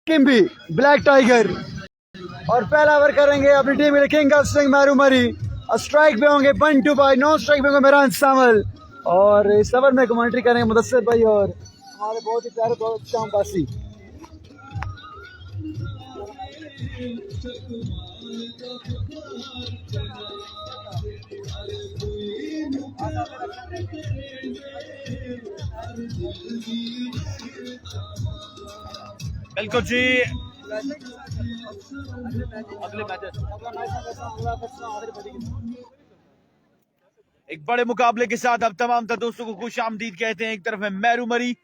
किम्बी black tiger और पहला over करेंगे अपनी टीम के लिए किंग ऑफ स्विंग मारूमरी। स्ट्राइक पे होंगे बंटू भाई, नॉन स्ट्राइक पे होंगे मेहरान सावल और इस ओवर में कमेंट्री करेंगे मुदस्सिर भाई और हमारे बहुत ही प्यारे दोस्त शाम अब्बासी। बिल्कुल जी, अगले एक बड़े मुकाबले के साथ अब तमाम दोस्तों को खुश आमदीद कहते हैं। एक तरफ है मैरूमरी,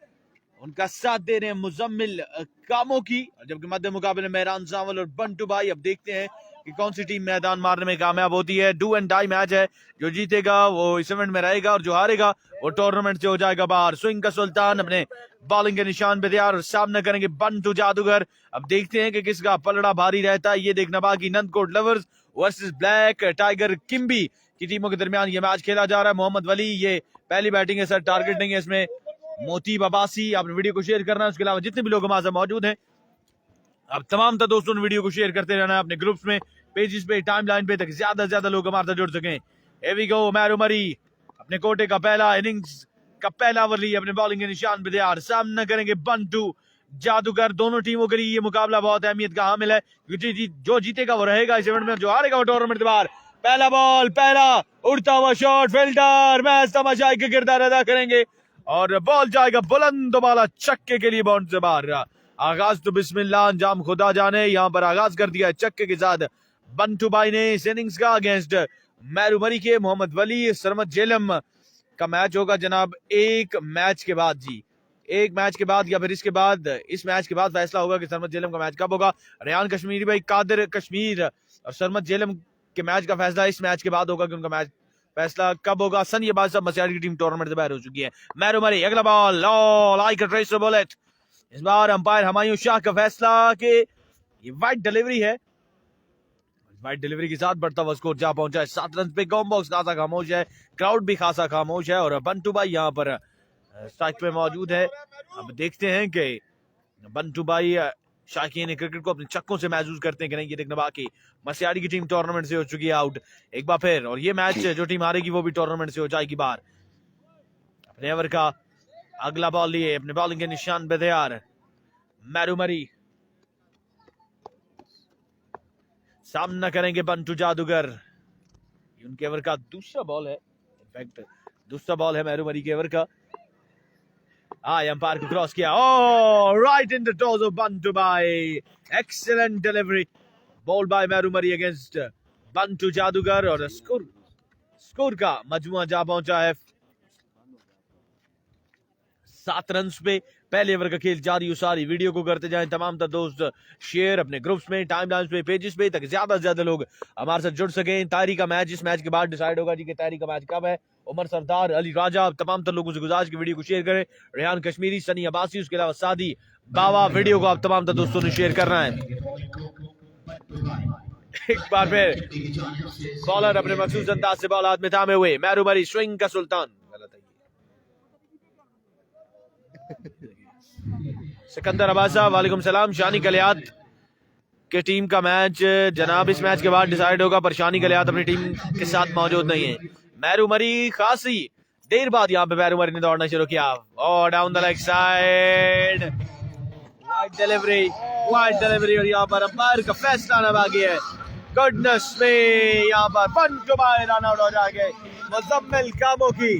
उनका साथ दे रहे हैं मुजम्मिल कामों की, जबकि मध्य मुकाबले में मेहरान सावल और बंटू भाई। अब देखते हैं कि कौन सी टीम मैदान मारने में कामयाब होती है। डू एंड डाई मैच है, जो जीतेगा वो इस इवेंट में रहेगा और जो हारेगा वो टूर्नामेंट से हो जाएगा बाहर। स्विंग का सुल्तान अपने बॉलिंग के निशान पे तैयार और सामना करेंगे बंटू जादूगर। अब देखते हैं कि किसका पलड़ा भारी रहता है, ये देखना बाकी। Nandkot lovers versus black tiger किम्बी की टीमों के दरमियान ये मैच खेला जा रहा है। मोहम्मद वली ये पहली बैटिंग है सर, टारगेट नहीं है इसमें। मोती अब्बासी, आपने वीडियो को शेयर करना है। उसके अलावा जितने भी लोग हमारे साथ मौजूद हैं, अब तमाम दोस्तों ने वीडियो को शेयर करते रहना है अपने ग्रुप्स में, पेजेस पे, टाइमलाइन पे, तक ज्यादा से ज्यादा लोग हमारे साथ जुड़ सकें। Here we go, मैरूमरी अपने कोटे का पहला इनिंग्स का पहला ओवर लिए अपने बॉलिंग के निशान पे तैयार। सामना करेंगे बंटू जादूगर। दोनों टीमों के लिए ये मुकाबला बहुत अहमियत का हामिल है, क्योंकि जो जीतेगा वो रहेगा इस इवेंट में, जो हारेगा वो टूर्नामेंट के बाहर। पहला बॉल, पहला उड़ता हुआ शॉट, फिल्टर मैच तमाशाई के किरदार अदा करेंगे और बॉल जाएगा बुलंद वाला छक्के के लिए बाउंड से बाहर। आगाज तो बिस्मिल्लाह, अंजाम खुदा जाने। यहाँ पर आगाज कर दिया है छक्के के साथ बंटू भाई ने इस इनिंग्स का अगेंस्ट मैरूमरी के मोहम्मद वली। सरमत जेलम का मैच होगा जनाब एक मैच के बाद जी, एक मैच के बाद या फिर इसके बाद, इस मैच के बाद फैसला होगा कि सरमत जेलम का मैच कब होगा। रेहान कश्मीरी भाई, कादिर कश्मीर और सरमत जेलम के मैच का फैसला इस मैच के बाद होगा कि उनका मैच फैसला कब होगा। सन ये बात सब मसियारी की टीम टूर्नामेंट से बाहर हो चुकी है। मैरूमरी अगला बॉल, लाइक अ ट्रेसर बुलेट। इस बार अंपायर हमायूं शाह का फैसला कि ये वाइड डिलीवरी है। वाइड डिलीवरी के साथ बढ़ता हुआ स्कोर जा पहुंचा है 7 रन पे। गॉम बॉक्स खासा खामोश है, क्राउड भी खासा खामोश है और बंटू भाई यहाँ पर स्ट्राइक पे मौजूद है। अब देखते हैं कि बंटू भाई शाकीन क्रिकेट को अपने छक्कों से महसूस करते हैं कि नहीं। ये देखना बाकी, मसियारी की टीम टूर्नामेंट से हो चुकी है आउट एक बार फिर, और ये मैच जो टीम हारेगी वो भी टूर्नामेंट से हो जाएगी बाहर। अपने ओवर का अगला बॉल लिए अपने बॉलिंग के निशान पे तैयार मैरूमरी। सामना करेंगे बंटू जादूगर। उनके ओवर का दूसरा बॉल है, इनफैक्ट दूसरा बॉल है मैरूमरी के ओवर का। अंपायर को क्रॉस किया, right in the toes of Bantu भाई। एक्सीलेंट डिलीवरी बॉल बाय मैरूमरी अगेंस्ट बंटू जादूगर और स्कोर का मजमुआ जा पहुंचा है 7 रन पे। पहले ओवर का खेल जारी उसारी। वीडियो को करते जाएं तमाम दोस्त शेयर अपने ग्रुप्स में, टाइमलाइंस पे, पेजेस पे, ताकि ज्यादा से ज्यादा लोग हमारे साथ जुड़ सकें। तारी का मैच इस मैच के बाद डिसाइड होगा जी कि तारी का मैच कब है। उमर सरदार, अली राजा, तमाम लोगों से गुजारिश की वीडियो को शेयर करें। रेहान कश्मीरी, सनी अब्बासी, उसके अलावा सादी बाबा, वीडियो को आप तमाम दोस्तों ने शेयर करना है। एक बार फिर बॉलर अपने मखसूस अंदाज से बॉल हाथ में थामे हुए मैरूमरी, स्विंग का सुल्तान। सिकंदर अब्बासा, वालेकुम सलाम। शानी कलियात के टीम का मैच जनाब इस मैच के बाद डिसाइड होगा, पर शानी कलियात अपनी टीम के साथ मौजूद नहीं है। मैरूमरी खासी देर बाद यहाँ पे मैरूमरी ने दौड़ना शुरू किया और down the leg side, wide delivery और यहाँ पर अंपायर का फैसला आना बाकी है। गुडनेस में यहाँ पर बंटू भाई रन आउट हो जाएंगे मुजम्मिल कामों की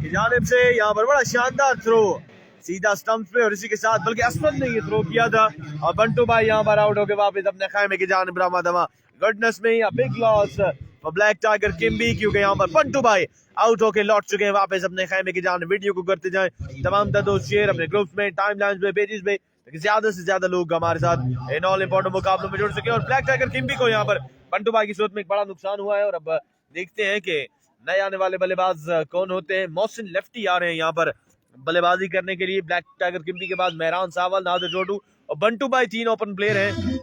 जानिब से। यहाँ पर बड़ा शानदार थ्रो सीधा स्टंप पे, और इसी के साथ बल्कि असद ने ये थ्रो किया था और बंटू भाई यहाँ पर आउट होकर वापस अपने खैमे की जानिब रवाना। गुडनेस में या big loss for black tiger किम्बी, क्योंकि यहाँ पर बंटू भाई आउट होकर लौट चुके हैं वापस अपने खैमे की जानिब। वीडियो को करते जाएं तमाम दोस्त शेयर अपने ग्रुप्स में, टाइमलाइंस में, पेजेस पे, ज्यादा से ज्यादा लोग हमारे साथ इन ऑल इंपॉर्टेंट मुकाबलों में जुड़ सके। और ब्लैक टाइगर किम्बी को यहाँ पर बंटू भाई की सूरत में एक बड़ा नुकसान हुआ है और अब देखते हैं कि नए आने वाले बल्लेबाज कौन होते हैं। मोहसिन लेफ्टी आ रहे हैं यहाँ पर बल्लेबाजी करने के लिए। ब्लैक टाइगर किम्बी के बाद मेहरान सावल, नादिर जोटू और बंटू भाई 3 ओपन प्लेयर हैं।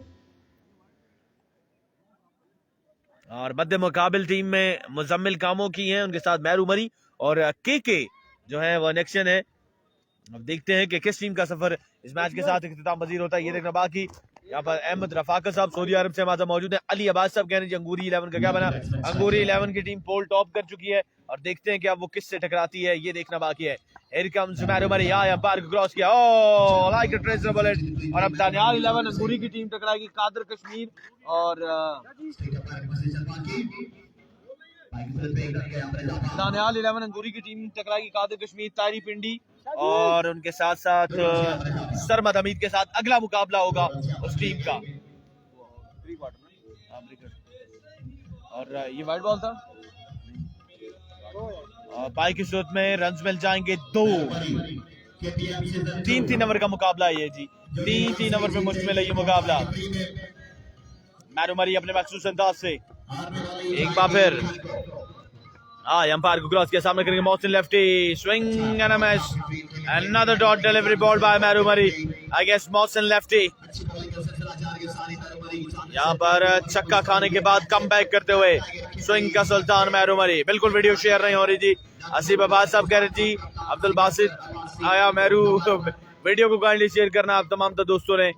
और मध्य मुकाबिल टीम में मुजम्मिल कामों की हैं, उनके साथ मैरूमरी और के जो है वो नेक्शन है। अब देखते हैं कि किस टीम का सफर इस मैच के साथ इख्तिताम पजीर होता है, ये देखना बाकी। यहाँ पर अहमद रफाका साहब सऊदी अरब से हमारे मौजूद है। अली अब्बास साहब कह रहे हैं अंगूरी 11 का क्या बना। अंगूरी 11 की टीम पोल टॉप कर चुकी है और देखते हैं कि अब वो किससे टकराती है, ये देखना बाकी है। Here comes Maru Mari, umpire को क्रॉस किया, ओह लाइक अ ट्रेजर बुलेट। और अब दानियाल 11 अंगूरी की टीम टकराएगी कादर कश्मीर और दानियाल 11 अंगूरी की टीम टकराएगी कादर कश्मीर तारी पिंडी और उनके साथ साथ सरमद हमीद के साथ अगला मुकाबला होगा उस टीम का। और ये वाइड बॉल था, बाई की सूरत में रन्स मिल जाएंगे 2। 3-3 ओवर का मुकाबला है ये जी, 3-3 ओवर पे मुश्तमिल है ये मुकाबला। मैरू मरी अपने मखसूस अंदाज से एक बार फिर अंपायर को क्रॉस किया, सामने करेंगे Mohsin lefty, swing and a miss, another dot delivery ball by मैरू मरी। आई गेस मोहसिन लेफ्टी यहाँ पर छक्का खाने के बाद कम बैक करते हुए स्विंग का सुल्तान मैरू मरी। बिल्कुल वीडियो शेयर नहीं हो रही जी, असीब अब्बास साहब कह रहे जी अब्दुल बासित आया मैरू, वीडियो को काइंडली शेयर करना आप तमाम तर दोस्तों ने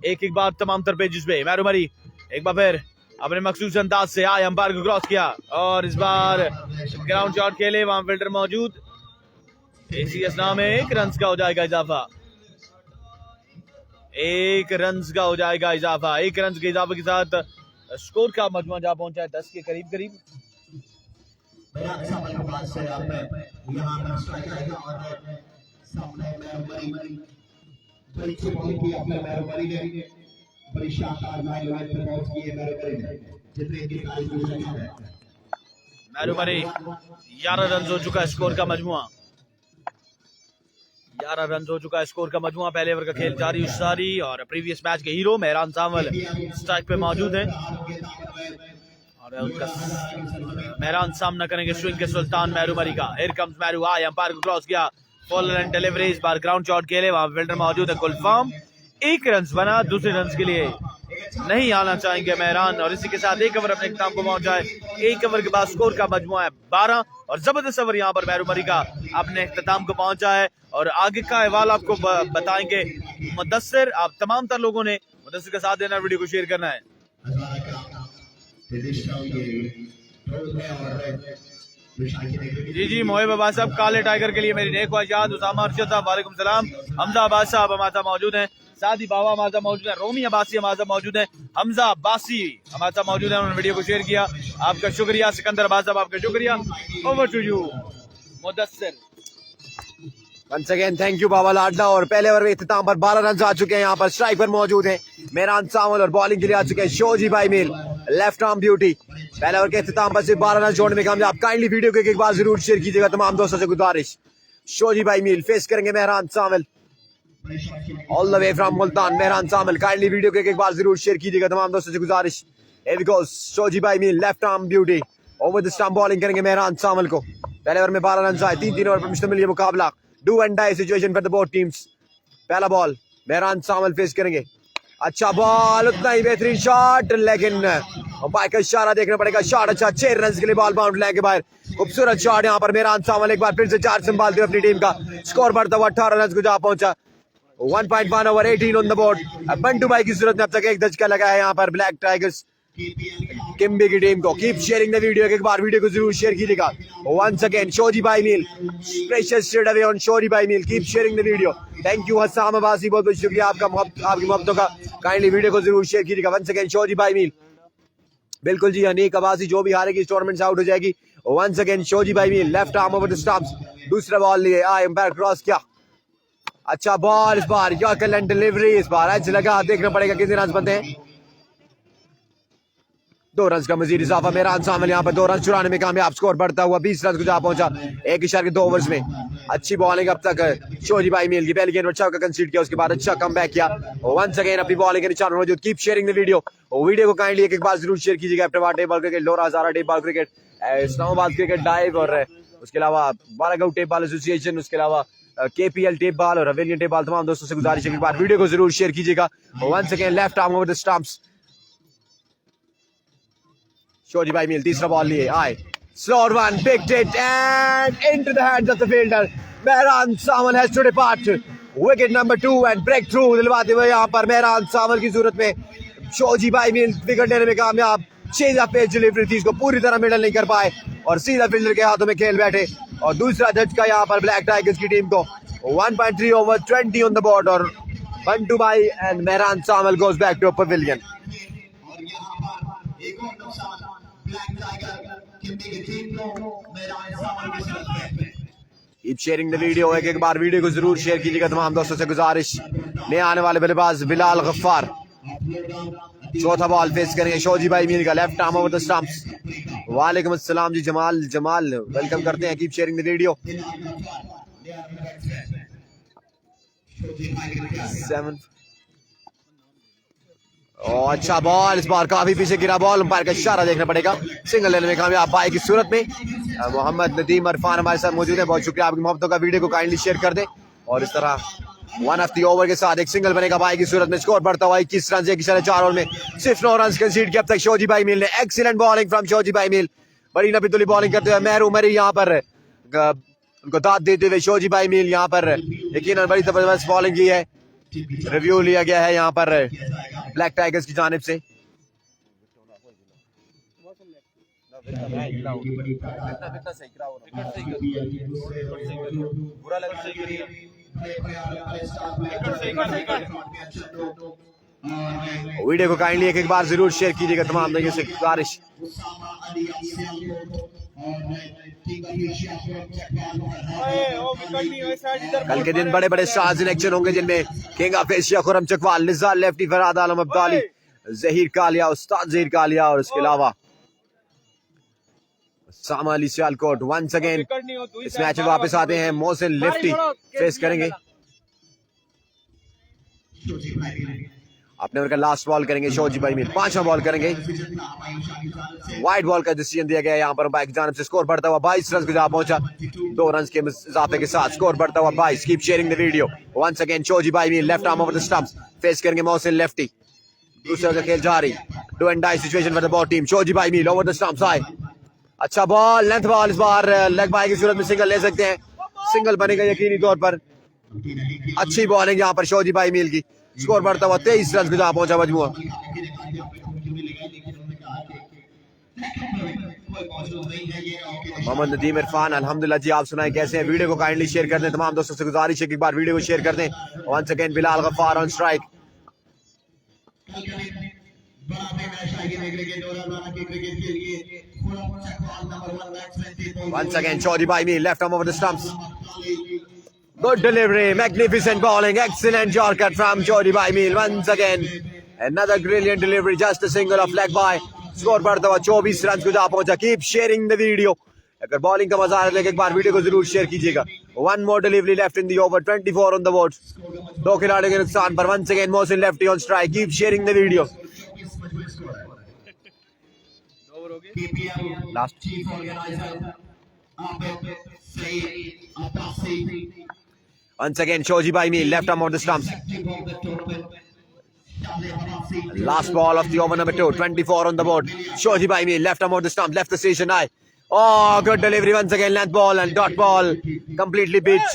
एक एक बार तमाम तर पेजेस पे। मैरू मरी एक बार फिर अपने मखसूस अंदाज से आए, अंपायर को क्रॉस किया और इस बार ग्राउंड शॉट खेले, वहां फील्डर मौजूद। एसीएस नाम है, 1 रन का हो जाएगा इजाफा, 1 रन का हो जाएगा इजाफा। 1 रन के इजाफे के साथ स्कोर का मजमूआ जा पहुंचा है 10 के करीब करीब। मैरू मरी 11 रन हो चुका है स्कोर का मजमुआ, 11 रन हो चुका है स्कोर का मजमुआ। पहले ओवर का खेल जारी सारी और प्रीवियस मैच के हीरो मेहरान सावल स्ट्राइक पे मौजूद है और उनका मेहरान सामना करेंगे स्विंग के सुल्तान मैरू मरी का। हियर कम्स मैरू, आए अंपायर को क्रॉस किया, फुल एंड डिलीवरी, इस बार ग्राउंड शॉट खेले, वहां फील्डर मौजूद है कुलफाम। 1 रन बना, दूसरे रन के लिए नहीं आना चाहेंगे मेहरान और इसी के साथ 1 ओवर अपने इख्तिताम को पहुंचा है। 1 ओवर के बाद स्कोर का मजमुआ है 12 और जबरदस्त ओवर यहाँ पर मैरू मरी का अपने इख्तिताम को पहुंचा है और आगे का अहवाल आपको बताएंगे मुदस्सिर। आप तमाम तर लोगों ने मुदस्सिर का साथ देना, वीडियो को शेयर करना है। जी जी मोहिब अब्बास साहब काले टाइगर के लिए मेरी नेक ख्वाहिशात। उसामा अरशद साहब वालेकुम सलाम। हमजा अब्बास साहब हमारे साथ मौजूद हैं, सादी बाबा हमारे साथ मौजूद है, रोमी अब्बासी हमारे साथ मौजूद है, हमजा अब्बासी हमारे साथ मौजूद है, उन्होंने वीडियो को शेयर किया, आपका शुक्रिया। सिकंदर अब्बास साहब आपका शुक्रिया। Over to you Mudassir. Once again, thank you बाबा लाडला। और पहले ओवर में इख्तिताम पर 12 रन आ चुके हैं, यहाँ पर स्ट्राइक पर मौजूद हैं मेहरान सावल और बॉलिंग के लिए आ चुके हैं शोजी भाई मील, लेफ्ट आर्म ब्यूटी। पहले ओवर के इख्तिताम पर सिर्फ 12 रन जोड़ने में कामयाब। काइंडली वीडियो को एक बार जरूर शेयर कीजिएगा, तमाम दोस्तों से गुजारिश। शोजी भाई मील फेस करेंगे Mehran Sawal all the way from Multan. Mehran Sawal kindly video को एक बार जरूर शेयर कीजिएगा, तमाम दोस्तों से गुजारिश। Here we go, शोजी भाई Meel left arm beauty, over the stump bowling करेंगे मेहरान सावल को। पहले ओवर में 12 रन आए, 3-3 ओवर पर मुश्तमिल ये मुकाबला, do and die situation for the both teams. पहला बॉल मेहरान सावल फेस करेंगे, अच्छा बॉल, उतना ही बेहतरीन शॉट, लेकिन अंपायर का इशारा देखना पड़ेगा। शॉट अच्छा, 6 रन के लिए बॉल बाउंड लाइन के बाहर, खूबसूरत शॉट यहाँ पर मेहरान सावल एक बार फिर से चार्ज संभालते हुए अपनी टीम का स्कोर बढ़ता हुआ 18 रन को जा पहुंचा। 1.1 over 18 on the board. Bantu भाई की जरूरत में अब तक 1 धचका लगा है यहाँ पर ब्लैक टाइगर्स किम्बी की टीम को। कीप शेयरिंग द वीडियो, एक बार वीडियो को जरूर शेयर कीजिएगा। वंस अगेन शोजी भाई Meel, precious straight away on Shoji भाई Meel, keep sharing the video. Thank you Hasam Abbasi, बहुत बहुत शुक्रिया आपका, आपकी मोहब्बतों का। काइंडली वीडियो को जरूर शेयर कीजिएगा। वंस अगेन शोजी भाई मील, बिल्कुल जी अनीक अब्बासी जो भी हारेगी इस टूर्नामेंट से आउट हो जाएगी। वंस अगेन शोजी भाई Meel left arm over the stumps, दूसरा बॉल लिए आए, एम्पायर क्रॉस किया, अच्छा बॉल, इस बार यॉर्कर डिलीवरी, इस बार एज लगा, देखना पड़ेगा कितने रन बनते हैं। 2 रन का मजीद इजाफा, मेहरान सावल यहाँ पर 2 रन चुराने में कामयाब, स्कोर बढ़ता हुआ 20 रन को जा पहुंचा 1.2 ओवर्स में। अच्छी बॉलिंग अब तक शोजी भाई मील की, पहली गेंद अच्छा कंसीड किया, उसके बाद अच्छा कम बैक किया। वंस अगेन अपनी बॉलिंग के निशान मौजूद। Keep sharing the video, video को काइंडली एक बार जरूर शेयर कीजिएगा। After table cricket, Lora Hazara table cricket, Islamabad cricket live और उसके अलावा बालागांव टेप बॉल एसोसिएशन, उसके अलावा केपीएल टेप बॉल और हवेलियन टेप बॉल, तमाम दोस्तों से गुजारिश है एक बार वीडियो को जरूर शेयर कीजिएगा। Once again left arm over the stumps, Shoji भाई मील तीसरा बॉल लिए आए, slower one, picked it and into the hands of the fielder. Mehran Sawal has to depart. Wicket number 2 and break through दिलवाते हुए यहाँ पर मेहरान सावल की सूरत में शोजी भाई मील विकेट लेने में कामयाब। 6 पेज डिलीवरी थी, इसको पूरी तरह मिडल नहीं कर पाए और सीधा फील्डर के हाथों में खेल बैठे। और दूसरा झटका यहाँ पर ब्लैक टाइगर्स की टीम को। 1.3 ओवर 20 ऑन द बोर्ड और बंटू भाई and Mehran Sawal goes back to pavilion. Keep sharing the video. एक बार वीडियो को जरूर शेयर कीजिएगा तमाम दोस्तों से गुजारिश। नए आने वाले बल्लेबाज बिलाल गफ्फार चौथा बॉल फेस करेंगे शोजी भाई मीर का left arm over the stumps. वालेकुम अस्सलाम जी जमाल वेलकम करते हैं। Keep sharing the video. 7 अच्छा बॉल, इस बार काफी पीछे गिरा बॉल, अंपायर का इशारा देखना पड़ेगा। सिंगल लेने में कामयाब बाई की सूरत में। मोहम्मद नदीम अरफान हमारे साथ मौजूद है, बहुत शुक्रिया आपकी मोहब्बतों का। वीडियो को काइंडली शेयर कर दें और इस तरह 1 ऑफ द ओवर के साथ एक सिंगल बनेगा बाई की सूरत में। स्कोर बढ़ता हुआ 21 रन से 4 ओवर में सिर्फ 9 रन कंसीड किया अब तक शोजी भाई मील ने। एक्सीलेंट बॉलिंग फ्रॉम शोजी भाई मील, बड़ी नबीतुली बॉलिंग करते हुए मेहरू मरी यहाँ पर उनको दाद देते हुए शोजी भाई मील यहाँ पर यकीनन बड़ी जबरदस्त बॉलिंग की है। रिव्यू लिया गया है यहाँ पर ब्लैक टाइगर्स की जानिब से। वीडियो को काइंडली एक बार जरूर शेयर कीजिएगा तमाम लोगों से गुजारिश। कल के दिन बड़े बड़े स्टार सिलेक्शन होंगे जिनमें king of Asia Khurram Chakwal, Nizar lefty, Farhad Alam Abdali, Zaheer Kalia, उस्ताद जहीर कालिया और इसके अलावा सामा अली सियालकोट। वंस अगेन इस मैच में वापस आते हैं मोहसिन लेफ्टी फेस करेंगे। अपने ओवर का लास्ट बॉल करेंगे शोजी भाई मील, 5वां बॉल करेंगे। वाइड बॉल का डिसीजन दिया गया यहाँ पर अंपायर की जानिब से। स्कोर बढ़ता हुआ 22 रन को जा पहुंचा, 2 रन के इजाफे के साथ स्कोर बढ़ता हुआ 22। Keep sharing the video. Once again Shoji भाई Meel left arm over the stumps face करेंगे मोहसिन लेफ्टी। दूसरे का खेल जारी, do and die situation for the ball team. Shoji भाई मील ओवर द स्टंप्स आए, अच्छा बॉल, लेंथ बॉल, इस बार लेग बाय की सूरत में सिंगल ले सकते हैं। सिंगल बनेगा यकीनी तौर पर। अच्छी बॉलिंग यहाँ पर शोजी भाई मील की। स्कोर बढ़ता हुआ 23 रन को जहाँ पहुंचा मजमुआ। मोहम्मद नदीम इरफान अल्हम्दुलिल्लाह जी, आप सुनाएं कैसे हैं? वीडियो को काइंडली शेयर कर दें, तमाम दोस्तों से गुजारिश है कि एक बार वीडियो को शेयर कर दें। Once again Bilal Gaffar on strike. Once again, Shodi by me, left arm over the stumps. Good delivery, magnificent bowling, excellent yorker from Shodi by me. Once again, another brilliant delivery, just a single of leg by. Score बढ़ता हुआ 24 run को जा पहुंचा। Keep sharing the video. अगर bowling का मजा आ रहा है एक बार वीडियो को जरूर शेयर कीजिएगा। One more delivery left in the over, 24 on the board. 2 खिलाड़ियों के नुकसान पर once again Mohsin lefty on strike. Keep sharing the video. Last. Chief Organizer, Abid, Saeed, Abbasi. Once again, Shoji by me, left arm on the stumps. Last ball of the over number 2, 24 on the board. Shoji by me, left arm on the stump, left the station eye. Oh, good delivery once again, length ball and dot ball. Completely beats.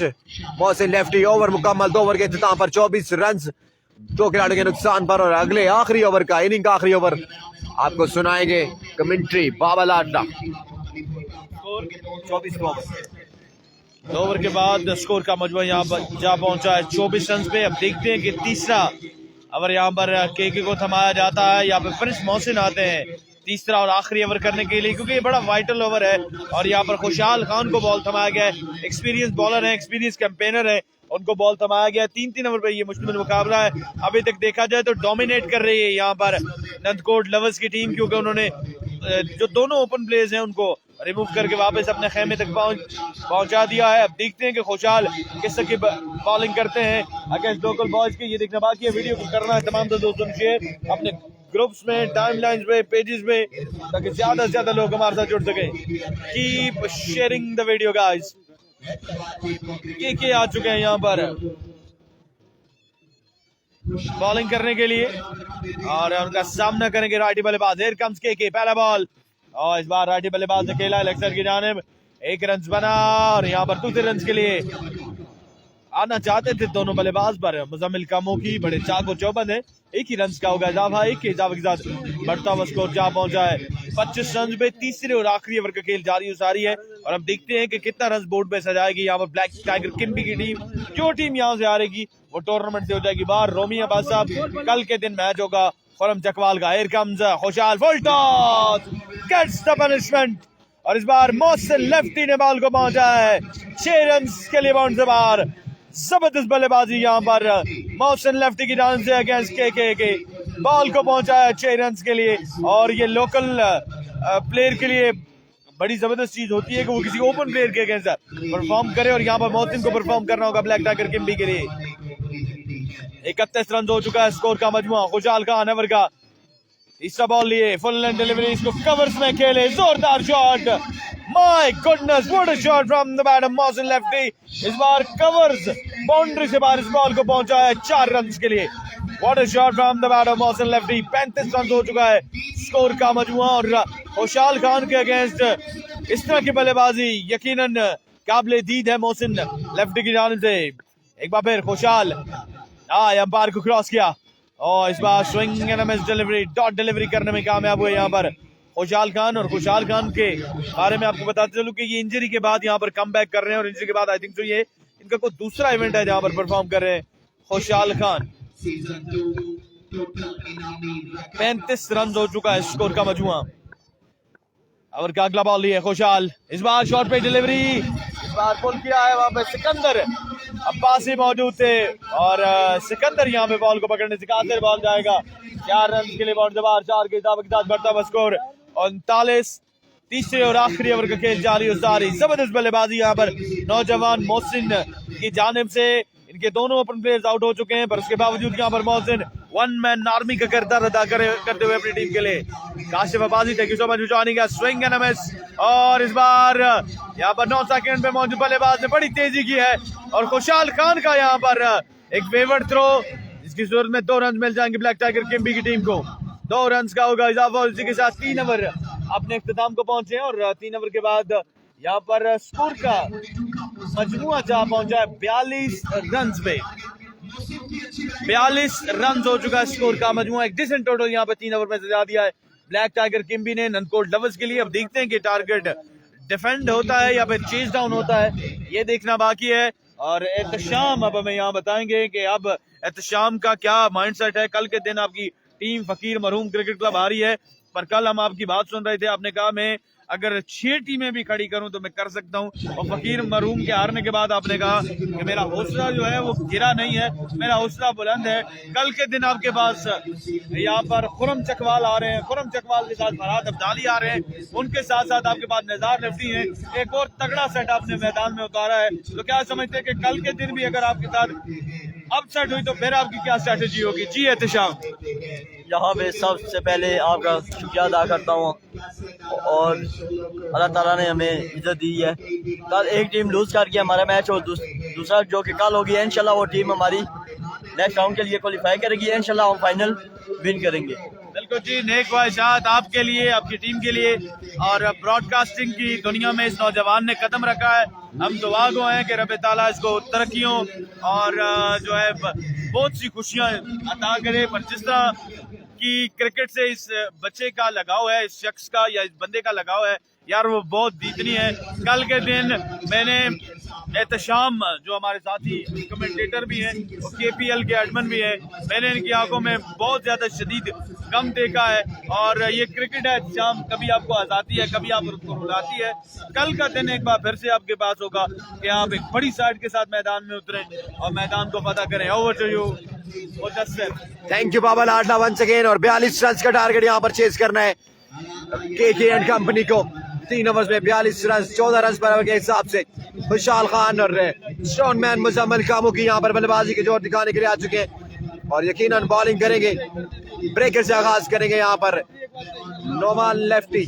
Mohsin lefty over मुकम्मल 2 over के इख्तिताम पर 24 run 2 खिलाड़ियों के नुकसान पर। और अगले आखिरी ओवर का इनिंग का आखिरी ओवर आपको सुनाएंगे कमेंट्री बाबा लाडला। 24 ओवर के बाद स्कोर का मजमूआ यहाँ पर जा पहुंचा है 24 रन पे। अब देखते हैं कि तीसरा ओवर यहाँ पर केके को थमाया जाता है या फिर प्रिंस मोहसिन आते हैं तीसरा और आखिरी ओवर करने के लिए, क्योंकि ये बड़ा वाइटल ओवर है। और यहाँ पर खुशहाल खान को बॉल थमाया गया है। एक्सपीरियंस बॉलर है, एक्सपीरियंस कैंपेनर है, उनको बॉल थमाया गया है। 3-3 ओवर पे ये मुश्किल मुकाबला है। अभी तक देखा जाए तो डोमिनेट कर रही है यहाँ पर नंदकोट लवर्स की टीम, क्योंकि उन्होंने जो दोनों ओपन प्लेयर्स हैं उनको रिमूव करके वापस अपने खेमे तक पहुंचा दिया है। अब देखते हैं कि खुशहाल किस तरह की बॉलिंग करते हैं अगेंस्ट लोकल बॉयज के। ये देखना बाकी है। वीडियो को करना है तमाम दोस्तों ने शेयर अपने ग्रुप्स में, टाइमलाइंस में, पेजेस में, ताकि ज्यादा से ज्यादा लोग हमारे साथ जुड़ सकें। Keep sharing the video guys. के आ चुके हैं यहाँ पर बॉलिंग करने के लिए और उनका सामना करेंगे राइटी बल्लेबाज। हियर कम्स के पहला बॉल और इस बार राइटी बल्लेबाज ने खेला लेग साइड की जानिब। एक रन बना और यहाँ पर दूसरे रन के लिए आना चाहते थे दोनों बल्लेबाज, पर मुजम्मिल कामों की बड़े चाक और चौबंद है। एक ही रन का होगा इजाफा, एक के इजाफे के साथ बढ़ता हुआ स्कोर जहाँ पहुंचा है 25 रन पे। तीसरे और आखिरी ओवर का खेल जारी उसारी है और अब देखते हैं कि कितना रन बोर्ड पे सजाएगी यहाँ पर ब्लैक टाइगर किम्बी की टीम। जो टीम यहाँ से हारेगी वो टूर्नामेंट से हो जाएगी बाहर। रोमी अब्बास साहब, कल के दिन मैच होगा खुरम चकवाल का। Here comes Khushal, full toss, gets the punishment और इस बार मोहसिन लेफ्टी ने बॉल को पहुंचा है 6 रन के लिए बाउंड से बाहर। जबरदस्त बल्लेबाजी यहाँ पर मोहसिन लेफ्टी की जान से अगेंस्ट के बॉल को पहुंचा है 6 रन के लिए। और ये लोकल प्लेयर के लिए बड़ी जबरदस्त चीज होती है कि वो किसी ओपन प्लेयर के अगेंस्ट परफॉर्म करे और यहाँ पर मोहसिन को परफॉर्म करना होगा ब्लैक टाइगर किम्बी के लिए। 31 रन हो चुका है स्कोर का मजमुआ। खुशहाल खान एवर का तीसरा बॉल लिए, फुल एंड डिलीवरी, इसको कवर्स में खेले, जोरदार shot, my goodness what a shot from the batter Mohsin lefty. इस बार कवर्स बाउंड्री से बाहर इस बॉल को पहुंचा है 4 रन के लिए। What a shot from the batter Mohsin lefty. 35 run हो चुका है स्कोर का मजमुआ और खुशहाल खान के अगेंस्ट इस तरह की बल्लेबाजी यकीनन काबिले दीद है मोहसिन लेफ्टी की जानिब से। एक बार फिर खुशहाल अंपायर को क्रॉस किया और इस बार swing and miss delivery, dot delivery करने में कामयाब हुए यहाँ पर खुशहाल खान। और खुशहाल खान के बारे में आपको बताते चलूं कि ये इंजरी के बाद यहाँ पर कम बैक कर रहे हैं और इंजरी के बाद आई थिंक तो ये इनका कोई दूसरा इवेंट है जहाँ पर परफॉर्म कर रहे हैं खुशहाल खान। 35 रन हो चुका है स्कोर का मजमुआ। और का अगला बॉल लिया खुशहाल, इस बार शॉट पे डिलीवरी, इस बार पुल किया है वहां पे सिकंदर, अब्बासी मौजूद थे और सिकंदर यहाँ पे बॉल को पकड़ने से कासिर बॉल जाएगा 4 रन के लिए बाउंड से बाहर। 4 के इजाफे के साथ बढ़ता हुआ स्कोर 39। तीसरे और आखिरी ओवर का खेल जारी और सारी। जबरदस्त बल्लेबाजी यहाँ पर नौजवान मोहसिन की जानिब से। इनके दोनों ओपन प्लेयर्स आउट हो चुके हैं पर उसके बावजूद यहाँ पर मोहसिन वन मैन आर्मी का किरदार अदा करते हुए अपनी टीम के लिए। Kashif Abbasi thank you so much joining us, swing and miss और इस बार यहाँ पर 9 सेकंड पे मौजूद बल्लेबाज ने बड़ी तेजी की है और खुशहाल खान का यहाँ पर एक वेवर्ड थ्रो, इसकी सूरत में 2 रन मिल जाएंगे ब्लैक टाइगर किम्बी की टीम को। 2 रन का होगा इजाफा और इसी के साथ 3 ओवर अपने इख्तिताम को पहुंचे और 3 ओवर के बाद यहाँ पर स्कोर का मजमुआ जहाँ पहुंचा है 42 रन पे। 42 रन हो चुका है स्कोर का मजमुआ। एक डिसेंट टोटल यहाँ पे 3 ओवर में सजा दिया है ब्लैक टाइगर किम्बी ने नंदकोट लवर्स के लिए। अब देखते हैं कि टारगेट डिफेंड होता है या फिर चेज डाउन होता है, ये देखना बाकी है। और एहतशाम अब हमें यहाँ बताएंगे कि अब एहतशाम का क्या माइंडसेट है। कल के दिन आपकी टीम फकीर मरहूम क्रिकेट क्लब आ रही है पर कल हम आपकी बात सुन रहे थे, आपने कहा मैं अगर 6 टीमें भी खड़ी करूं तो मैं कर सकता हूं और फकीर मरहूम के हारने के बाद आपने कहा कि मेरा हौसला जो है वो गिरा नहीं है, मेरा हौसला बुलंद है। कल के दिन आपके पास यहाँ पर खुरम चकवाल आ रहे हैं, खुरम चकवाल के साथ फरहाद अब्दाली आ रहे हैं, उनके साथ साथ आपके पास निजार लेफ्टी है। एक और तगड़ा सेट आपने मैदान में उतारा है, तो क्या समझते हैं कि कल के दिन भी अगर आपके साथ अपसेट हुई तो फिर आपकी क्या स्ट्रेटेजी होगी? जी एहतशाम। यहाँ पे सबसे पहले आपका शुक्रिया अदा करता हूँ और अल्लाह ताला ने हमें इज्जत दी है। कल एक टीम लूज करके हमारा मैच और दूसरा जो कि कल होगी इंशाल्लाह वो टीम हमारी नेक्स्ट राउंड के लिए क्वालिफाई करेगी। इंशाल्लाह हम फाइनल विन करेंगे। बिल्कुल जी, नेक ख्वाहिशात आपके लिए, आपकी टीम के लिए और ब्रॉडकास्टिंग की दुनिया में इस नौजवान ने कदम रखा है। हम दुआ गो हैं कि रब ताला इसको तरक्कियों और जो है बहुत सी खुशियां अता करे। पर जिस तरह की क्रिकेट से इस बच्चे का लगाव है, इस शख्स का या इस बंदे का लगाव है यार, वो बहुत दीदनी है। कल के दिन मैंने एहतशाम जो हमारे साथी कमेंटेटर भी हैं, वो KPL के एडमिन भी हैं, मैंने इनकी आंखों में बहुत ज्यादा शदीद गम देखा है। और ये क्रिकेट है एहतशाम, कभी आपको हंसाती है, कभी आप उसको रुलाती है। कल का दिन एक बार फिर से आपके पास होगा कि आप एक बड़ी साइड के साथ मैदान में उतरें और मैदान को फतह करें। Over to you Mudassir. Thank you बाबा लाडला वंस अगेन। और 42 रन का टारगेट यहाँ पर चेस करना है KK एंड कंपनी को। 3 ओवर्स में 42 रन, 14 रन पर ओवर के हिसाब से खुशहाल खान और स्ट्रॉन्ग मैन मुजम्मिल कामों की यहाँ पर बल्लेबाजी के जोर दिखाने के लिए आ चुके हैं और यकीनन बॉलिंग करेंगे। ब्रेकर से आगाज करेंगे यहाँ पर नोमान लेफ्टी,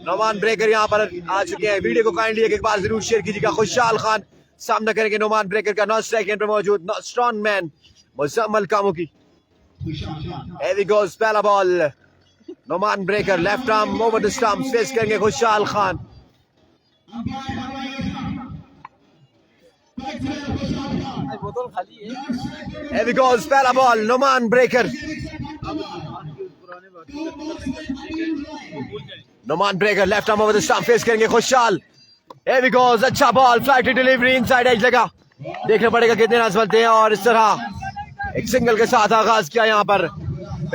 नोमान ब्रेकर यहाँ पर आ चुके हैं। वीडियो को काइंडली एक बार जरूर शेयर कीजिएगा। खुशहाल खान सामना करेंगे नोमान ब्रेकर का, नॉट स्ट्राइक पर मौजूद स्ट्रॉन्ग मैन मुजम्मिल कामों की। Here he goes, पहला ball, Noman breaker left arm over the stumps, face करेंगे Khushal Khan. Here we goes, पहला ball Noman breaker. Noman breaker left arm over the stump face करेंगे खुशहाल. Here we goes, अच्छा ball, flight delivery inside edge लगा. देखना पड़ेगा कितने run बनते हैं. और इस तरह एक सिंगल के साथ आगाज किया यहाँ पर.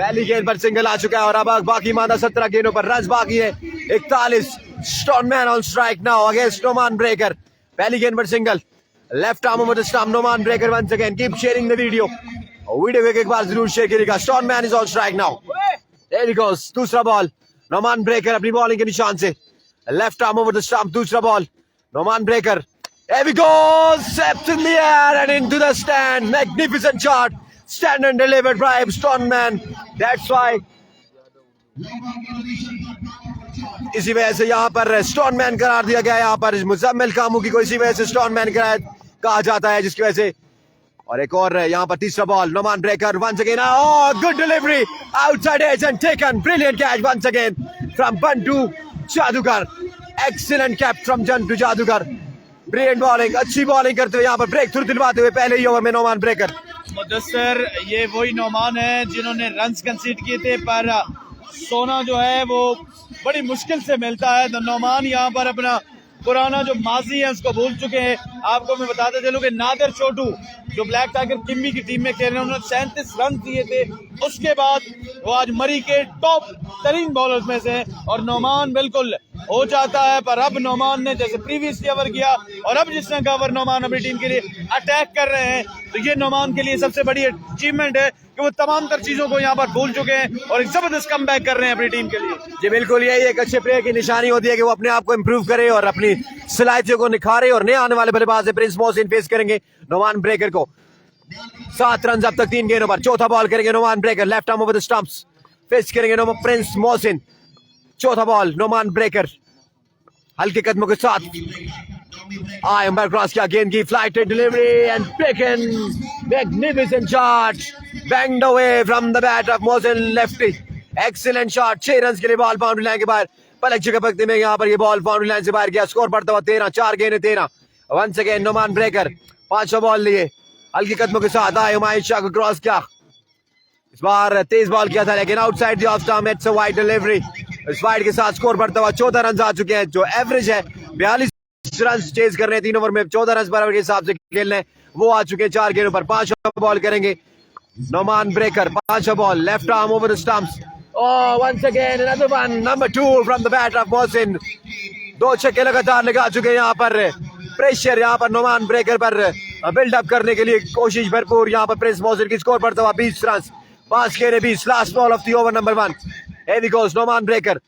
पहली गेंद पर सिंगल आ चुका है और अब बाकी माना 17 गेंदों पर रन बाकी है. 41. Stoneman on strike now against Noman Breaker. पहली गेंद पर single. Left arm over the stump Noman Breaker once again. Keep sharing the video. Video को एक बार जरूर शेयर करिएगा. Stoneman is on strike now. There he goes. दूसरा बॉल नोमान ब्रेकर अपनी बॉलिंग के निशान से. Left arm over the stump. दूसरा ball Noman Breaker. There we go, steps in the air and into the stand. Magnificent shot. Stand and delivered by Stoneman. That's why. इसी वजह से यहाँ पर स्टोनमैन करार दिया गया. यहाँ पर मुजम्मिल कामोकी को इसी वजह से स्टोनमैन कहा जाता है, जिसकी वजह से. और एक और यहाँ पर तीसरा ball Noman breaker once again. Oh, good delivery outside edge and taken. Brilliant catch once again from Bantu Jadukar. Excellent catch from Bantu Jadukar. Brilliant bowling. अच्छी बॉलिंग करते हुए यहाँ पर ब्रेक थ्रू दिलवाते हुए पहले ही ओवर में नोमान ब्रेकर. मुदस्सिर, ये वही नोमान है जिन्होंने रन्स कंसीड किए थे, पर सोना जो है वो बड़ी मुश्किल से मिलता है. तो नोमान यहाँ पर अपना पुराना जो माजी है उसको भूल चुके हैं. आपको मैं बताते चलूं कि नादर छोटू जो ब्लैक टाइगर किम्बी की टीम में खेल रहे हैं, उन्होंने 37 रन दिए थे. उसके बाद वो आज मरी के टॉप तरीन बॉलर्स में से हैं और नोमान बिल्कुल हो जाता है. पर अब नोमान ने जैसे प्रीवियसली ओवर किया और अब जिसने कवर नोमान अपनी टीम के लिए अटैक कर रहे हैं, तो ये नोमान के लिए सबसे बड़ी अचीवमेंट है कि वो तमाम तर चीजों को यहाँ पर भूल चुके हैं और एक जबरदस्त कमबैक कर रहे हैं अपनी टीम के लिए. जी बिल्कुल, यही एक अच्छे प्लेयर की निशानी होती है कि वो अपने आप को इम्प्रूव करे और अपनी सलाहियतों को निखारे. और नए आने वाले बल्लेबाज है प्रिंस मोहसिन फेस करेंगे नोमान ब्रेकर को. 7 रन अब तक 3 गेंदों पर. चौथा बॉल करेंगे Noman breaker. Left arm over the stumps face करेंगे प्रिंस मोहसिन. चौथा बॉल नोमान ब्रेकर हल्के कदमों के साथ अंपायर क्रॉस किया. गेंद की flight delivery and taken. Magnificent shot banged away from the bat of Mohsin lefty. Excellent shot. 6 run के लिए बॉल बाउंड्री लाइन के बाहर. पलक झपकते में यहाँ पर ये बॉल बाउंड्री लाइन से बाहर गया. स्कोर बढ़ता हुआ 13. 4 गेंद 13. वंस अगेन नोमान ब्रेकर 5वां बॉल लिए हल्की कदमों के साथ आए. हुमायूं शाह को क्रॉस किया. इस बार तेज बॉल किया था लेकिन outside the off stump. It's a wide delivery. इस वाइड के साथ स्कोर बढ़ता हुआ 14 रन आ चुके हैं, जो एवरेज है 42 रन चेज कर रहे हैं 3 ओवर में. 14 रन बराबर के हिसाब से खेलने हैं वो आ चुके हैं 4 गेंदों पर. 5वां बॉल करेंगे नोमान ब्रेकर. 5वां ball left arm over the stumps. Oh, once again another one, number 2 from the bat of Mohsin. 2 छक्के लगातार लगा चुके हैं यहाँ पर. प्रेशर यहाँ पर नोमान ब्रेकर पर बिल्डअप करने के लिए कोशिश भरपूर. यहाँ पर प्रिंस मोहसिन की स्कोर बढ़ता हुआ 20 रन. 5 गेंदें 20. Last ball of the over number 1. Here we goes Noman breaker.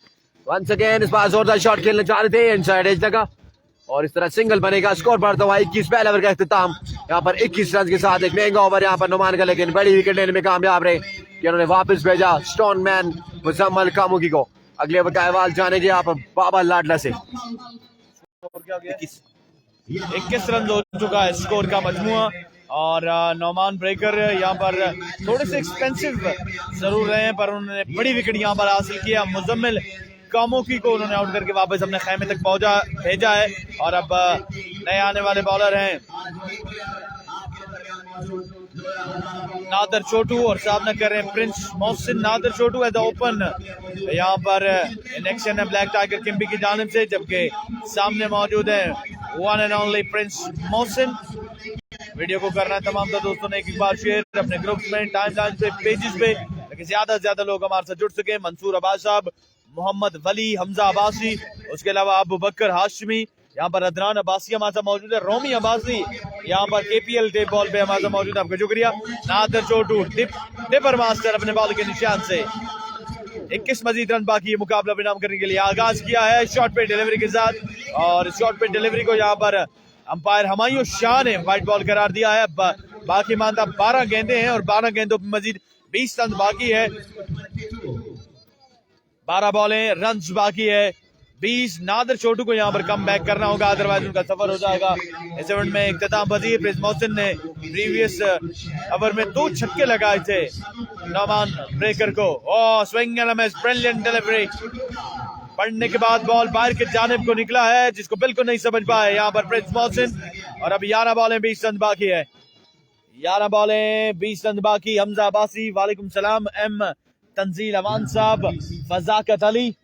Once again इस बार जोरदार शॉट खेलना चाह रहे थे. इनसाइड एज लगा और इस तरह सिंगल बनेगा. स्कोर बढ़ता हुआ 21. पहले ओवर का इख्तिताम यहाँ पर 21 रन के साथ. एक महंगा ओवर यहाँ पर नोमान का, लेकिन बड़ी विकेट लेने में कामयाब रहे कि उन्होंने वापस भेजा स्टोनमैन मुजम्मिल कामोकी को. अगले ओवर का अहवाल जानेंगे यहाँ पर बाबा लाडला से. 21 रन हो चुका है स्कोर का मजमुआ. और नोमान ब्रेकर यहाँ पर थोड़े से एक्सपेंसिव जरूर रहे हैं, पर उन्होंने बड़ी विकेट यहाँ पर हासिल किया. मुजम्मिल कामोकी को उन्होंने आउट करके वापस अपने खेमे तक भेजा है. और अब नए आने वाले बॉलर हैं नादर छोटू और सामना कर रहे हैं प्रिंस मोहसिन. नादर छोटू एज ओपन यहाँ पर इन एक्शन है ब्लैक टाइगर किम्बी की जानिब से, जबकि सामने मौजूद है one and only Prince Mohsin. Video को करना है तमाम दोस्तों ने एक बार शेयर अपने ग्रुप्स में, टाइमलाइन पे, पेजेस पे, ताकि ज्यादा से ज्यादा लोग हमारे साथ जुड़ सके. मंसूर अब्बास साहब, मोहम्मद वली, हमजा अब्बासी, उसके अलावा अबू बकर हाशमी, यहाँ पर अदनान अब्बासी हमारे साथ मौजूद है. रोमी अब्बासी यहाँ पर KPL टेप बॉल पे हमारे साथ मौजूद है. आपका शुक्रिया. नादर छोटू डिपर मास्टर अपने बॉल के निशान से. 21 मजीद रन बाकी मुकाबला विराम करने के लिए आगाज किया है शॉर्ट पे डिलीवरी के साथ. और शॉर्ट पे डिलीवरी को यहाँ पर अंपायर हुमायूं शाह ने वाइट बॉल करार दिया है. बाकी मानता 12 गेंदे हैं और 12 गेंदों पर मजीद 20 रन बाकी है. 12 बॉलें, रन बाकी है 20. नादर छोटू को यहाँ पर कम बैक करना होगा, अदरवाइज उनका सफर हो जाएगा. इस इवेंट में इख्तिताम पजीर प्रिंस मोहसिन ने प्रीवियस ओवर में 2 छक्के लगाए थे नोमान ब्रेकर को. Swing and miss, brilliant delivery. पढ़ने के बाद बॉल बाहर की जानिब को निकला है, जिसको बिल्कुल नहीं समझ पाए यहाँ पर प्रिंस मोहसिन. और अब 11 बॉलें 20 रन बाकी है। 11 बॉलें 20 रन बाकी। हमजा अब्बासी, वालेकुम सलाम। एम तंजील अमान साहब, फजाकत अली,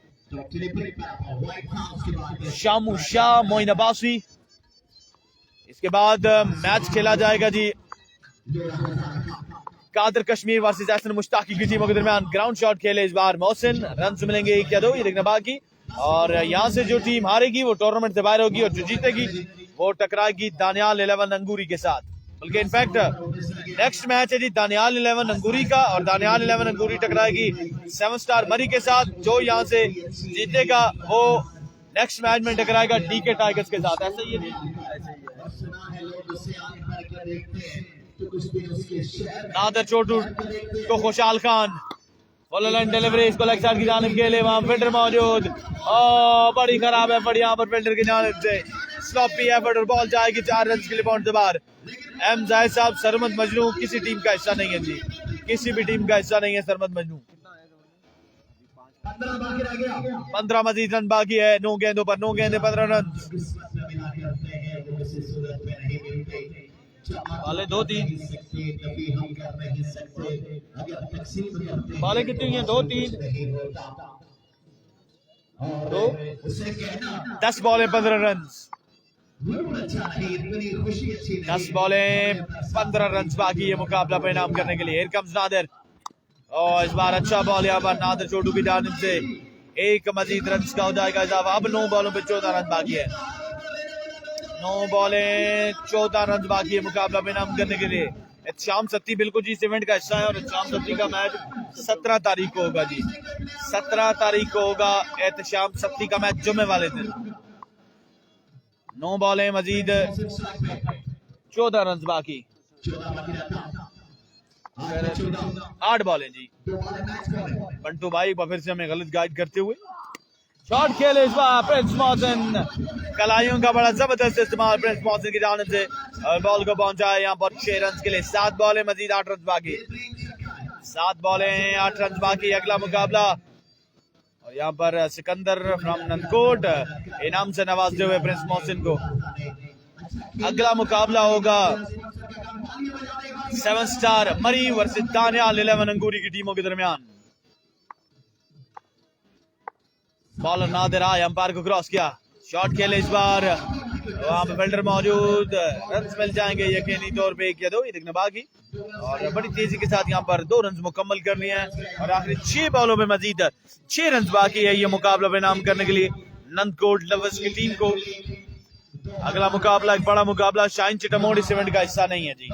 शामू शाह, मोइन अब्बासी। इसके बाद मैच खेला जाएगा जी कादर कश्मीर वर्सेस एहसन मुश्ताकी की टीमों के दरमियान। ग्राउंड शॉट खेले इस बार मोहसिन, रन मिलेंगे 1 या 2, ये देखना बाकी। और यहाँ से जो टीम हारेगी वो टूर्नामेंट से बाहर होगी और जो जीतेगी वो टकराएगी दानियाल 11 अंगूरी के साथ। बल्कि इनफैक्ट नेक्स्ट मैच है जी दानियाल 11 अंगूरी का, और दानियाल 11 अंगूरी टकराएगी 7 स्टार मरी के साथ। जो यहाँ से जीतेगा वो नेक्स्ट मैच में टकराएगा डीके टाइगर्स के साथ। ऐसा ही है। नादर चोटू को खुशहाल खान, फुल लाइन डिलीवरी, इसको लेग साइड की जानिब के लिए वहां फील्डर मौजूद। बड़ी खराब एफर्ट यहाँ पर फील्डर की जानिब से, स्लॉपी एफर्ट और बॉल जाएगी 4 रन के लिए पॉइंट से बाहर। एम जाहिद साहब, सरमद मजनू किसी टीम का हिस्सा नहीं है जी, किसी भी टीम का हिस्सा नहीं है सरमद मजनू। 15 मजीद रन बाकी है, 9 गेंदों पर 9 गेंदे 15 रन। बाले 2-3, बाले कितनी है? 2-3, 2, 10 बॉलें 15 रन। 10 बॉलें 15 रन बाकी है मुकाबला परिणाम करने के लिए। हियर कम्स नादिर, और इस बार अच्छा बॉल यहाँ पर नादिर चोटू की जानिब से, 1 मजीद रन का हो जाएगा इजाफा। अब 9 बॉलों पे 14 रन बाकी है। 9 बॉलें 14 रन बाकी है मुकाबला परिणाम करने के लिए। शाम सत्ती बिल्कुल जी इस इवेंट का हिस्सा है, और शाम सत्ती का मैच 17 तारीख को होगा जी, 17 तारीख को होगा एहतशाम सत्ती का मैच जुम्मे वाले दिन। 9 बॉलें मजीद 14 रन बाकी, 8 बॉलें जी। बंटू भाई फिर से हमें गलत गाइड करते हुए शॉट खेले इस बार प्रिंस मौहसिन, कलाइयों का बड़ा जबरदस्त इस्तेमाल प्रिंस मौहसिन की जानिब से, और बॉल को पहुंचा है यहाँ पर 6 रन के लिए। 7 बॉलें मजीद 8 रन बाकी, 7 बॉलें 8 रन बाकी। अगला मुकाबला, और यहाँ पर सिकंदर फ्रॉम नंदकोट इनाम से नवाजते हुए प्रिंस मौहसिन को। अगला मुकाबला होगा 7 स्टार मरी वर्सेस दानियाल 11 अंगूरी की टीमों के दरमियान। बॉलर नादिर आए, अंपायर को क्रॉस किया, शॉट खेले इस बार, वहां पे फील्डर मौजूद, रन मिल जाएंगे यकीनी तौर पे 1 या 2, ये देखना बाकी। और बड़ी तेजी के साथ यहाँ पर 2 रन मुकम्मल करनी है, और आखिरी 6 बॉलों में मजीद 6 रन बाकी है ये मुकाबला परिणाम करने के लिए नंदकोट लवर्स की टीम को। अगला मुकाबला एक बड़ा मुकाबला, शाहीन चिटामोड़ इस इवेंट का हिस्सा नहीं है जी,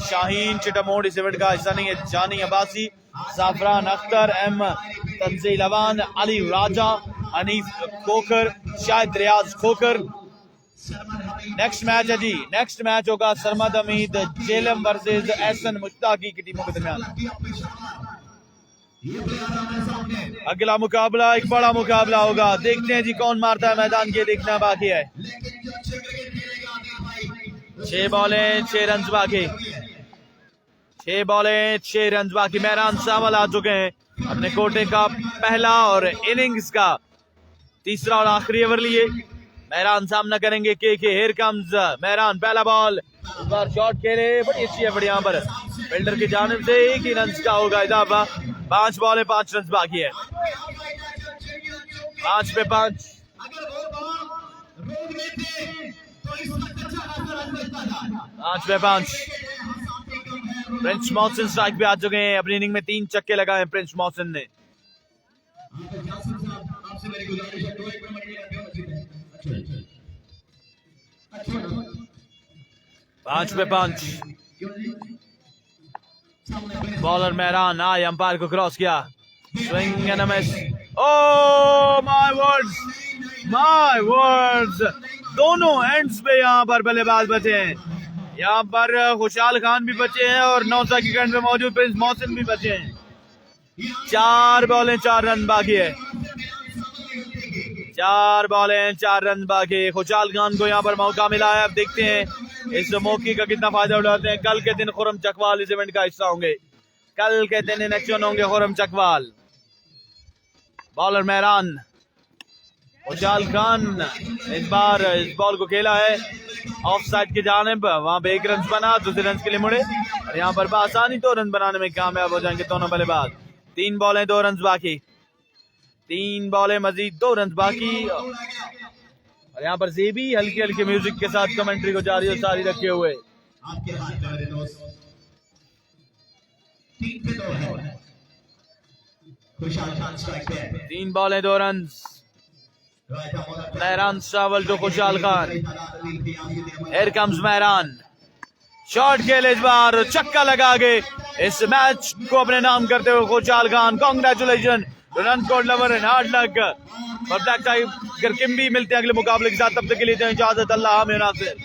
शाहीन चिटामोड़ इस इवेंट का हिस्सा नहीं है। जानी अब्बासी, जाफरान अख्तर, एम तंजील अवान, अली राजा, हनीफ खोकर, शाहिद रियाज खोकर। नेक्स्ट मैच है जी, नेक्स्ट मैच होगा सरमद हमीद जेलम वर्सेस एहसन मुश्ताकी की टीमों के दरमियान। अगला मुकाबला एक बड़ा मुकाबला होगा, देखते हैं जी कौन मारता है मैदान के, देखना बाकी है। 6 बॉलें 6 रन बाकी, 6 बॉलें 6 रन बाकी। मेहरान सावल आ चुके हैं अपने कोटे का पहला और इनिंग्स का तीसरा और आखिरी ओवर लिए। मेहरान सामना करेंगे के। हियर कम्स मेहरान, पहला बॉल, इस बार शॉट खेले, बड़ी अच्छी है बड़ी यहाँ पर फील्डर की जानिब से, 1 ही रन का होगा इजाफा। 5 बॉलें 5 रन बाकी है, 5 पे 5। 5 पे 5। प्रिंस मौहसिन स्ट्राइक पे आ चुके हैं, अपनी इनिंग में 3 छक्के लगाए प्रिंस मौहसिन ने। 5 पे 5। बॉलर मेहरान आए, अंपायर को क्रॉस किया, swing and a miss. Oh my words, दोनों एंड्स पे यहाँ पर बल्लेबाज बचे हैं। यहाँ पर खुशहाल खान भी बचे हैं और 9 सेकंड में मौजूद प्रिंस मौहसिन भी बचे हैं। 4 बॉलें 4 रन बाकी है, 4 बॉलें 4 रन बाकी। खुशहाल खान को यहाँ पर मौका मिला है, अब देखते हैं इस मौके का कितना फायदा उठाते हैं। कल के दिन खुरम चकवाल इस इवेंट का हिस्सा होंगे, कल के दिन इलेक्शन होंगे खुरम चकवाल। बॉलर मेहरान, खुशहाल खान इस बार इस बॉल को खेला है ऑफ साइड की जानिब, वहां पे 1 रन बना, दूसरे रन के लिए मुड़े और यहाँ पर आसानी 2 रन बनाने में कामयाब हो जाएंगे दोनों बल्लेबाज। 3 बॉलें 2 रन बाकी, 3 बॉलें मजीद 2 रन बाकी। और यहाँ पर ज़ेबी हल्की हल्की म्यूजिक के साथ कमेंट्री को जारी और सारी रखे हुए। 3 बॉलें 2 रन। महरान सावल टू खुशहाल Khan, here comes Mehran, shot खेले इस बार, छक्का लगा के इस मैच को अपने नाम करते हुए खुशहाल Khan. Congratulation Nandkot lover and hard luck और ब्लैक टाइगर किम्बी। मिलते हैं अगले मुकाबले के साथ, तब तक के लिए इजाजत, अल्लाह हामिद नासिर।